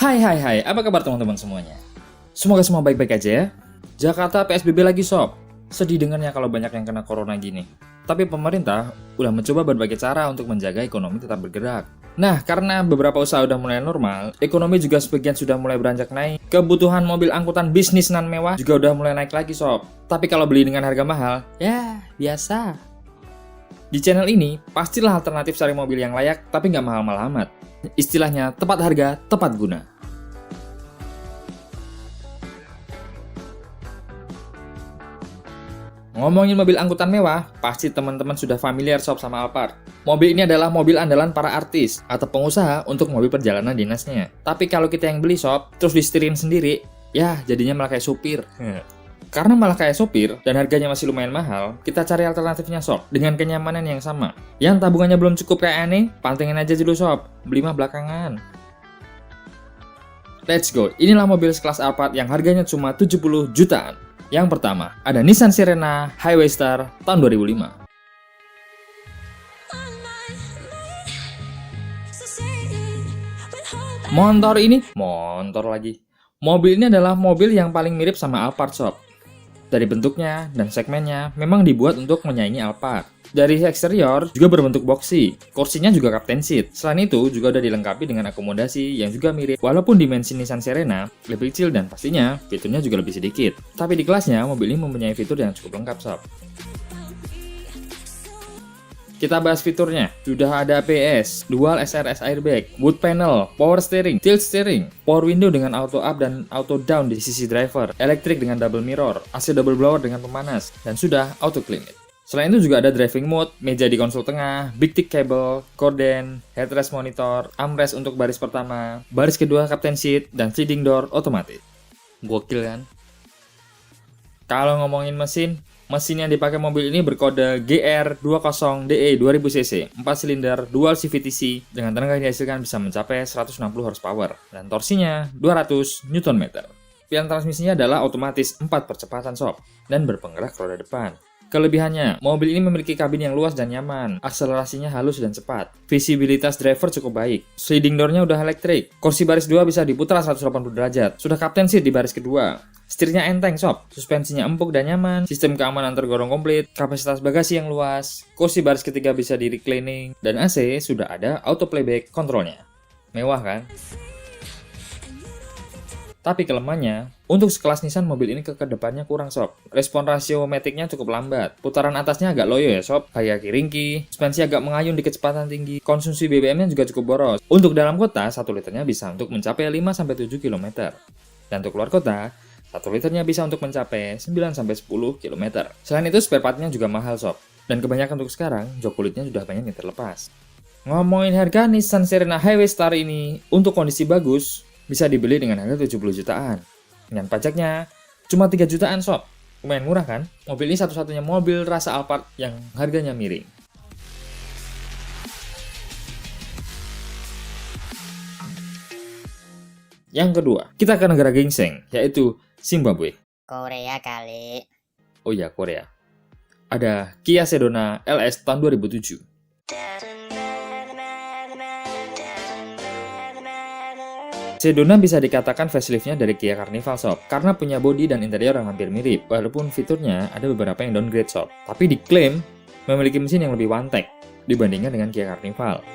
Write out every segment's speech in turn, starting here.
Hai, apa kabar teman-teman semuanya? Semoga semua baik-baik aja ya. Jakarta PSBB lagi sob. Sedih dengarnya kalau banyak yang kena corona gini. Tapi pemerintah udah mencoba berbagai cara untuk menjaga ekonomi tetap bergerak. Nah, karena beberapa usaha udah mulai normal, ekonomi juga sebagian sudah mulai beranjak naik. Kebutuhan mobil angkutan bisnis nan mewah juga udah mulai naik lagi sob. Tapi kalau beli dengan harga mahal, ya biasa. Di channel ini, pastilah alternatif cari mobil yang layak tapi nggak mahal-mahal amat. Istilahnya tepat harga, tepat guna. Ngomongin mobil angkutan mewah, pasti teman-teman sudah familiar sob sama Alphard. Mobil ini adalah mobil andalan para artis atau pengusaha untuk mobil perjalanan dinasnya. Tapi kalau kita yang beli sob, terus disetirin sendiri, ya jadinya malah kayak supir. Karena malah kayak supir dan harganya masih lumayan mahal, kita cari alternatifnya sob dengan kenyamanan yang sama. Yang tabungannya belum cukup kayak aneh, pantengin aja dulu sob, beli mah belakangan. Let's go, inilah mobil sekelas Alphard yang harganya cuma 70 jutaan. Yang pertama, ada Nissan Serena Highway Star tahun 2005. Motor lagi. Mobil ini adalah mobil yang paling mirip sama Alphard sob. Dari bentuknya dan segmennya memang dibuat untuk menyaingi Alphard. Dari eksterior juga berbentuk boxy, kursinya juga captain seat. Selain itu juga udah dilengkapi dengan akomodasi yang juga mirip. Walaupun dimensi Nissan Serena lebih kecil dan pastinya fiturnya juga lebih sedikit. Tapi di kelasnya mobil ini mempunyai fitur yang cukup lengkap sob. Kita bahas fiturnya. Sudah ada ABS, dual SRS airbag, wood panel, power steering, tilt steering, power window dengan auto up dan auto down di sisi driver, elektrik dengan double mirror, AC double blower dengan pemanas, dan sudah auto climate. Selain itu juga ada driving mode, meja di konsol tengah, big tick cable, cordon, headrest monitor, armrest untuk baris pertama, baris kedua captain seat, dan sliding door otomatis. Gokil kan? Kalau ngomongin mesin yang dipakai mobil ini berkode GR20DE 2000cc, 4 silinder dual CVT dengan tenaga yang dihasilkan bisa mencapai 160 horsepower dan torsinya 200 Nm. Pilihan transmisinya adalah otomatis 4 percepatan sob dan berpenggerak roda depan. Kelebihannya, mobil ini memiliki kabin yang luas dan nyaman, akselerasinya halus dan cepat, visibilitas driver cukup baik, sliding door-nya udah elektrik, kursi baris 2 bisa diputar 180 derajat, sudah captain seat di baris kedua, setirnya enteng sob, suspensinya empuk dan nyaman, sistem keamanan tergolong komplit, kapasitas bagasi yang luas, kursi baris ketiga bisa di reclining, dan AC sudah ada auto playback kontrolnya. Mewah kan? Tapi kelemahannya, untuk sekelas Nissan mobil ini ke depannya kurang sob. Respon rasio matic-nya cukup lambat. Putaran atasnya agak loyo ya sob, kayak ringkih. Suspensi agak mengayun di kecepatan tinggi. Konsumsi BBM-nya juga cukup boros. Untuk dalam kota, 1 liternya bisa untuk mencapai 5-7 km. Dan untuk luar kota, 1 liternya bisa untuk mencapai 9-10 km. Selain itu, spare part-nya juga mahal sob. Dan kebanyakan untuk sekarang, jok kulitnya sudah banyak yang terlepas. Ngomongin harga Nissan Serena Highway Star ini, untuk kondisi bagus, bisa dibeli dengan harga 70 jutaan. Dengan pajaknya cuma 3 jutaan sob. Lumayan murah kan? Mobil ini satu-satunya mobil rasa Alphard yang harganya miring. Yang kedua, kita ke negara gingseng, yaitu Zimbabwe. Korea kali. Oh iya, Korea. Ada Kia Sedona LS tahun 2007. Sedona bisa dikatakan facelift-nya dari Kia Carnival sob, karena punya bodi dan interior yang hampir mirip, walaupun fiturnya ada beberapa yang downgrade sob. Tapi diklaim memiliki mesin yang lebih one-tech dibandingkan dengan Kia Carnival.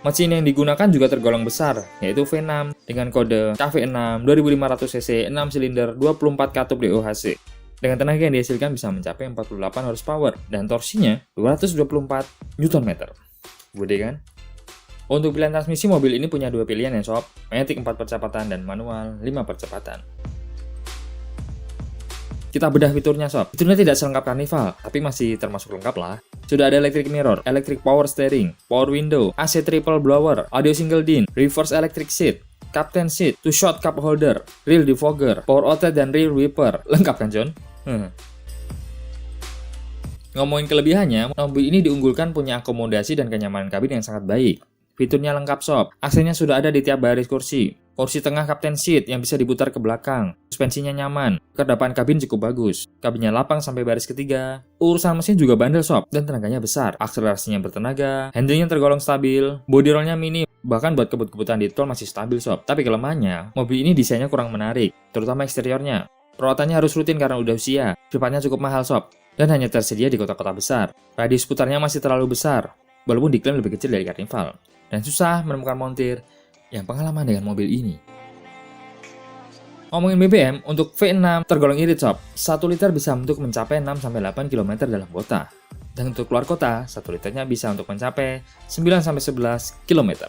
Mesin yang digunakan juga tergolong besar, yaitu V6 dengan kode KV6 2500cc 6 silinder 24 katup DOHC. Dengan tenaga yang dihasilkan bisa mencapai 48 horsepower dan torsinya 224 Nm. Gede kan? Untuk pilihan transmisi, mobil ini punya 2 pilihan ya sob, matic 4 percepatan dan manual 5 percepatan. Kita bedah fiturnya sob. Fiturnya tidak selengkap Carnival, tapi masih termasuk lengkap lah. Sudah ada electric mirror, electric power steering, power window, AC triple blower, audio single din, reverse electric seat, captain seat, 2 shot cup holder, rear defogger, power outlet dan rear wiper. Lengkap kan John? Ngomongin kelebihannya, mobil ini diunggulkan punya akomodasi dan kenyamanan kabin yang sangat baik. Fiturnya lengkap sob, AC-nya sudah ada di tiap baris kursi. Kursi tengah captain seat yang bisa diputar ke belakang. Suspensinya nyaman, kedepan kabin cukup bagus. Kabinnya lapang sampai baris ketiga. Urusan mesin juga bandel sob, dan tenaganya besar. Akselerasinya bertenaga, handlingnya tergolong stabil, body rollnya minim. Bahkan buat kebut-kebutan di tol masih stabil sob. Tapi kelemahannya, mobil ini desainnya kurang menarik, terutama eksteriornya. Perawatannya harus rutin karena udah usia, cepatnya cukup mahal sob, dan hanya tersedia di kota-kota besar. Radius putarnya masih terlalu besar, walaupun diklaim lebih kecil dari Carnival. Dan susah menemukan montir yang pengalaman dengan mobil ini. Ngomongin BBM, untuk V6 tergolong irit sob. 1 liter bisa untuk mencapai 6-8 km dalam kota. Dan untuk keluar kota, 1 liternya bisa untuk mencapai 9-11 km.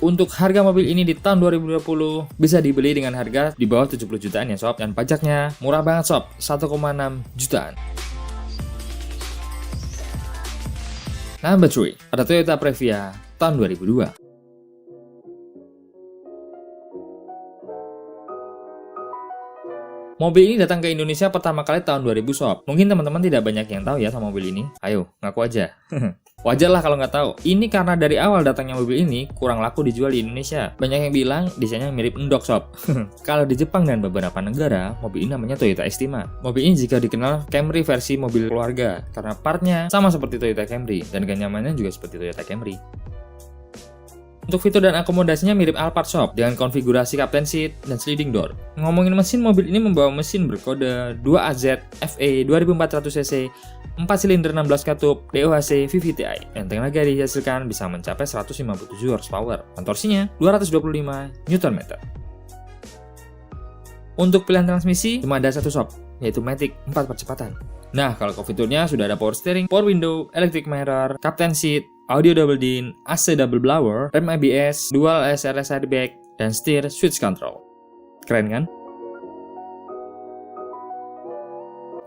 Untuk harga mobil ini di tahun 2020 bisa dibeli dengan harga di bawah 70 jutaan ya sob. Dan pajaknya murah banget sob, 1,6 jutaan. Number 3, ada Toyota Previa tahun 2002. Mobil ini datang ke Indonesia pertama kali tahun 2000 sob. Mungkin teman-teman tidak banyak yang tahu ya sama mobil ini. Ayo, ngaku aja. Wajar lah kalau nggak tahu. Ini karena dari awal datangnya mobil ini kurang laku dijual di Indonesia. Banyak yang bilang desainnya mirip endok sob. Kalau di Jepang dan beberapa negara, mobil ini namanya Toyota Estima. Mobil ini juga dikenal Camry versi mobil keluarga karena partnya sama seperti Toyota Camry dan kenyamanannya juga seperti Toyota Camry. Untuk fitur dan akomodasinya mirip Alphard Shop dengan konfigurasi captain seat dan sliding door. Ngomongin mesin, mobil ini membawa mesin berkode 2AZ FE 2400cc, 4 silinder 16 katup, DOHC VVTi, dan tenaga yang dihasilkan bisa mencapai 157 horsepower. Dan torsinya 225 Nm. Untuk pilihan transmisi cuma ada satu sob, yaitu Matic 4 percepatan. Nah, kalau ke fiturnya sudah ada power steering, power window, electric mirror, captain seat, audio double din, AC double blower, rem ABS, dual SRS airbag, dan steer switch control. Keren kan?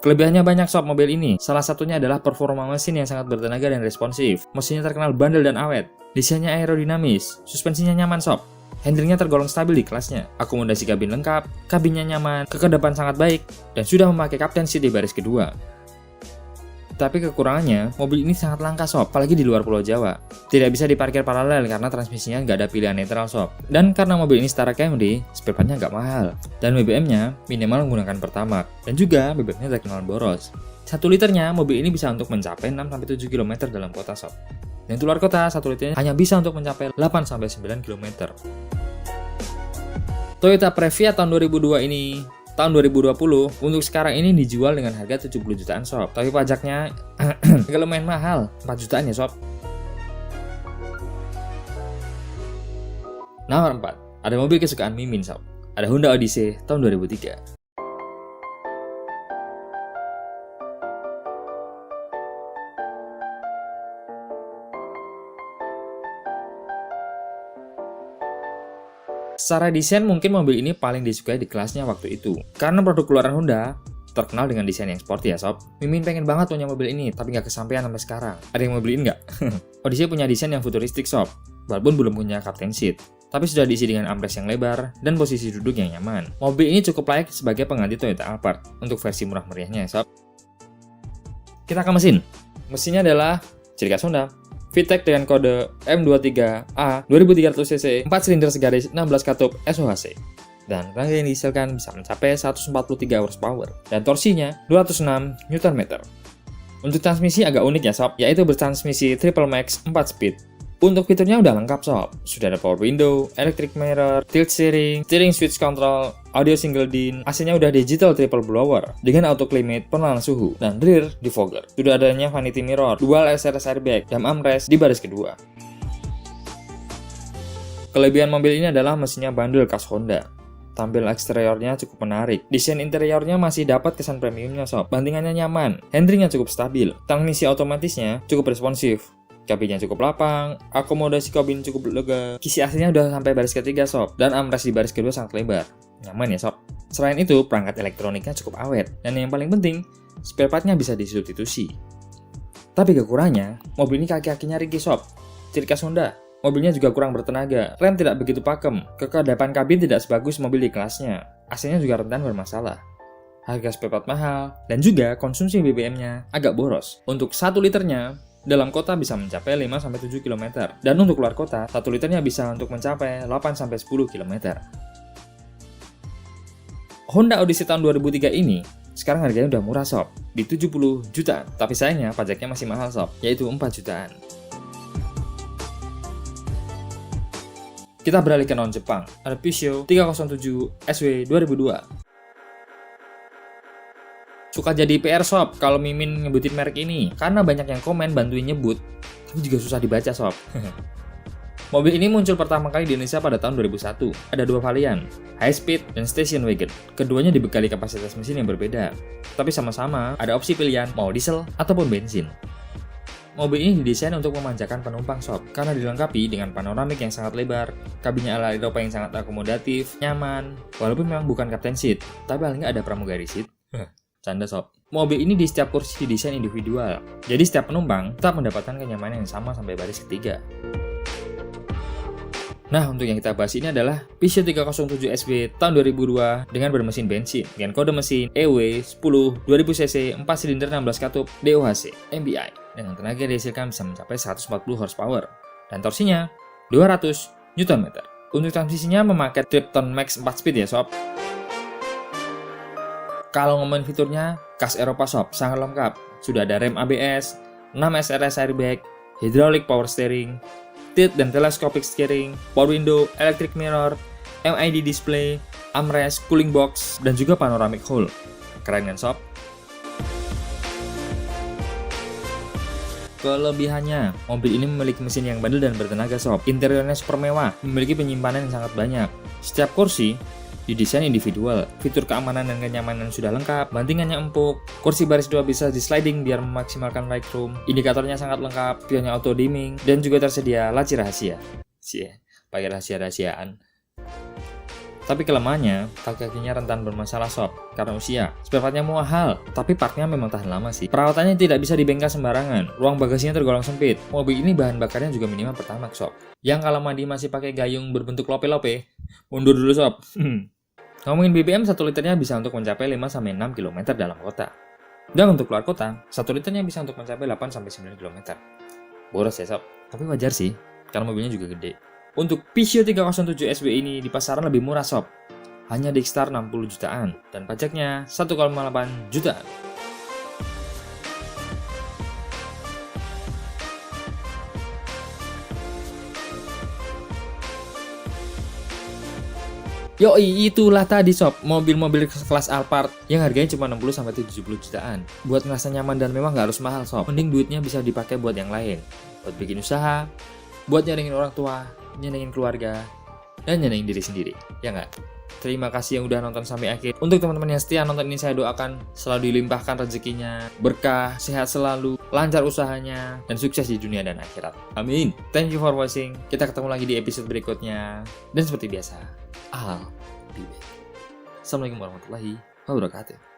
Kelebihannya banyak sob mobil ini. Salah satunya adalah performa mesin yang sangat bertenaga dan responsif. Mesinnya terkenal bandel dan awet. Desainnya aerodinamis, suspensinya nyaman sob. Handlingnya tergolong stabil di kelasnya. Akomodasi kabin lengkap, kabinnya nyaman, kekedapan sangat baik, dan sudah memakai captain seat di baris kedua. Tapi kekurangannya, mobil ini sangat langka sob, apalagi di luar Pulau Jawa. Tidak bisa diparkir paralel karena transmisinya nggak ada pilihan netral sob. Dan karena mobil ini setara Camry, spare partnya nggak mahal. Dan BBM-nya minimal menggunakan Pertamax. Dan juga BBM-nya terkenal boros. 1 liternya, mobil ini bisa untuk mencapai 6-7 km dalam kota sob. Dan luar kota, 1 liternya hanya bisa untuk mencapai 8-9 km. Toyota Previa tahun 2002 ini tahun 2020 untuk sekarang ini dijual dengan harga 70 jutaan sob. Tapi pajaknya agak lumayan mahal, 4 jutaan ya sob. Nomor 4, ada mobil kesukaan Mimin sob. Ada Honda Odyssey tahun 2003. Secara desain mungkin mobil ini paling disukai di kelasnya waktu itu. Karena produk keluaran Honda terkenal dengan desain yang sporty ya sob. Mimin pengen banget punya mobil ini, tapi nggak kesampaian sampai sekarang. Ada yang mau beliin nggak? Odyssey punya desain yang futuristik sob, walaupun belum punya captain seat. Tapi sudah diisi dengan armrest yang lebar dan posisi duduk yang nyaman. Mobil ini cukup layak sebagai pengganti Toyota Alphard untuk versi murah meriahnya ya sob. Kita ke mesin. Mesinnya adalah ciri khas Honda. VTEC dengan kode M23A 2300cc, 4 silinder segaris 16 katup SOHC. Dan tenaga yang dihasilkan bisa mencapai 143 horsepower dan torsinya 206 Nm. Untuk transmisi agak unik ya sob, yaitu bertransmisi Triple Max 4 speed. Untuk fiturnya udah lengkap sob, sudah ada power window, electric mirror, tilt steering, steering switch control, audio single din, AC-nya udah digital triple blower dengan auto climate penerangan suhu, dan rear defogger. Sudah adanya vanity mirror, dual SRS airbag, dan armrest di baris kedua. Kelebihan mobil ini adalah mesinnya bandel khas Honda. Tampil eksteriornya cukup menarik. Desain interiornya masih dapat kesan premiumnya sob. Bantingannya nyaman, handlingnya cukup stabil, transmisi otomatisnya cukup responsif. Kabinnya cukup lapang, akomodasi kabin cukup lega, kisi AC-nya udah sampai baris ketiga sob, dan armrest di baris kedua sangat lebar. Nyaman ya sob. Selain itu, perangkat elektroniknya cukup awet, dan yang paling penting, spare part-nya bisa disubstitusi. Tapi kekurangannya, mobil ini kaki-kakinya ringkih sob. Ciri khas Honda, mobilnya juga kurang bertenaga, rem tidak begitu pakem, kekedapan kabin tidak sebagus mobil di kelasnya, AC-nya juga rentan bermasalah. Harga spare part mahal, dan juga konsumsi BBM-nya agak boros. Untuk 1 liternya, dalam kota bisa mencapai 5-7 km, dan untuk luar kota, 1 liternya bisa untuk mencapai 8-10 km. Honda Odyssey tahun 2003 ini, sekarang harganya udah murah sob, di 70 jutaan, tapi sayangnya pajaknya masih mahal sob, yaitu 4 jutaan. Kita beralih ke non Jepang. Ada Peugeot 307 SW 2002. Suka jadi PR sob kalau Mimin nyebutin merek ini, karena banyak yang komen bantuin nyebut, tapi juga susah dibaca sob. Mobil ini muncul pertama kali di Indonesia pada tahun 2001. Ada dua varian, high speed dan station wagon. Keduanya dibekali kapasitas mesin yang berbeda, tapi sama-sama ada opsi pilihan mau diesel ataupun bensin. Mobil ini didesain untuk memanjakan penumpang sob, karena dilengkapi dengan panoramik yang sangat lebar, kabinnya ala Eropa yang sangat akomodatif, nyaman, walaupun memang bukan captain seat, tapi paling nggak ada pramugari seat. Canda sob. Mobil ini di setiap kursi didesain individual, jadi setiap penumpang tetap mendapatkan kenyamanan yang sama sampai baris ketiga. Nah, untuk yang kita bahas ini adalah Peugeot 307 SW tahun 2002 dengan bermesin bensin dengan kode mesin EW10 2000cc 4 silinder 16 katup DOHC MBI dengan tenaga yang dihasilkan bisa mencapai 140 horsepower dan torsinya 200 Nm. Untuk transmisinya memakai Tripton Max 4 speed ya sob. Kalau ngomongin fiturnya, khas Eropa sob, sangat lengkap. Sudah ada rem ABS, 6 SRS airbag, hydraulic power steering, tilt dan telescopic steering, power window, electric mirror, MID display, armrest, cooling box, dan juga panoramic hull. Keren kan sob? Kelebihannya, mobil ini memiliki mesin yang bandel dan bertenaga sob. Interiornya super mewah, memiliki penyimpanan yang sangat banyak. Setiap kursi didesain individual, fitur keamanan dan kenyamanan sudah lengkap, bantingannya empuk, kursi baris 2 bisa di sliding biar memaksimalkan legroom, indikatornya sangat lengkap, spionnya auto dimming, dan juga tersedia laci rahasia. Pakai rahasia-rahasiaan. Tapi kelemahannya, kaki-kakinya rentan bermasalah sob, karena usia. Spare partnya mahal, tapi partnya memang tahan lama sih. Perawatannya tidak bisa dibengkel sembarangan, ruang bagasinya tergolong sempit. Mobil ini bahan bakarnya juga minimal Pertamax sob. Yang kalau mandi masih pakai gayung berbentuk lope-lope, mundur dulu sob. Ngomongin BBM, 1 liternya bisa untuk mencapai 5-6 km dalam kota. Dan untuk keluar kota, 1 liternya bisa untuk mencapai 8-9 km. Boros ya sob, tapi wajar sih, karena mobilnya juga gede. Untuk Peugeot 307 SW ini di pasaran lebih murah sob, hanya di Xstar 60 jutaan, dan pajaknya 1,8 jutaan. Yoi, itulah tadi sob, mobil-mobil kelas Alphard yang harganya cuma 60-70 jutaan. Buat ngerasa nyaman dan memang gak harus mahal sob, mending duitnya bisa dipakai buat yang lain. Buat bikin usaha, buat nyenengin orang tua, nyenengin keluarga, dan nyenengin diri sendiri, ya nggak? Terima kasih yang udah nonton sampai akhir. Untuk teman-teman yang setia nonton ini, saya doakan selalu dilimpahkan rezekinya, berkah, sehat selalu, lancar usahanya, dan sukses di dunia dan akhirat. Amin. Thank you for watching. Kita ketemu lagi di episode berikutnya. Dan seperti biasa, I'll be back. Assalamualaikum warahmatullahi wabarakatuh.